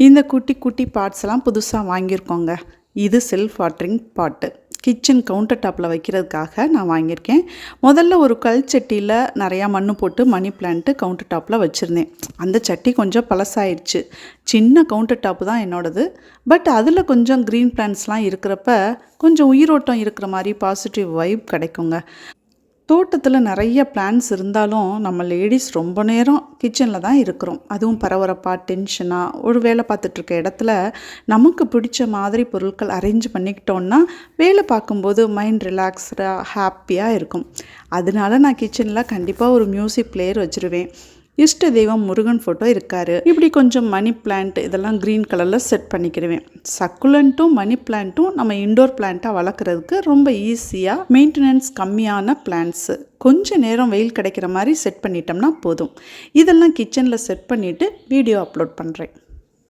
இந்த குட்டி குட்டி பார்ட்ஸ்லாம் புதுசாக வாங்கியிருக்கோங்க. இது செல்ஃப் வாட்டரிங் பாட்டு. கிச்சன் கவுண்டர் டாப்பில் வைக்கிறதுக்காக நான் வாங்கியிருக்கேன். முதல்ல ஒரு கல் சட்டியில் நிறையா மண் போட்டு மணி பிளான்ட்டு கவுண்டர் டாப்பில் வச்சுருந்தேன். அந்த சட்டி கொஞ்சம் பழசாயிடுச்சு. சின்ன கவுண்டர் டாப்பு தான் என்னோடது. பட் அதில் கொஞ்சம் க்ரீன் பிளான்ட்ஸ்லாம் இருக்கிறப்ப கொஞ்சம் உயிரோட்டம் இருக்கிற மாதிரி பாசிட்டிவ் வைப் கிடைக்குங்க. தோட்டத்தில் நிறைய பிளான்ஸ் இருந்தாலும் நம்ம லேடிஸ் ரொம்ப நேரம் கிச்சனில் தான் இருக்கிறோம். அதுவும் பரபரப்பாக டென்ஷனாக ஒரு வேலை பார்த்துட்ருக்க இடத்துல நமக்கு பிடிச்ச மாதிரி பொருட்கள் அரேஞ்ச் பண்ணிக்கிட்டோன்னா வேலை பார்க்கும்போது மைண்ட் ரிலாக்ஸ்டாக ஹாப்பியாக இருக்கும். அதனால நான் கிச்சனில் கண்டிப்பாக ஒரு மியூசிக் பிளேயர் வச்சுருவேன். இஷ்ட தெய்வம் முருகன் ஃபோட்டோ இருக்கார். இப்படி கொஞ்சம் மணி பிளான்ட் இதெல்லாம் க்ரீன் கலரில் செட் பண்ணிக்கிடுவேன். சக்குலண்ட்டும் மணி பிளான்ட்டும் நம்ம இண்டோர் பிளான்ட்டாக வளர்க்குறதுக்கு ரொம்ப ஈஸியாக மெயின்டெனன்ஸ் கம்மியான பிளான்ட்ஸு. கொஞ்சம் நேரம் வெயில் கிடைக்கிற மாதிரி செட் பண்ணிட்டோம்னா போதும். இதெல்லாம் கிச்சனில் செட் பண்ணிவிட்டு வீடியோ அப்லோட் பண்ணுறேன்.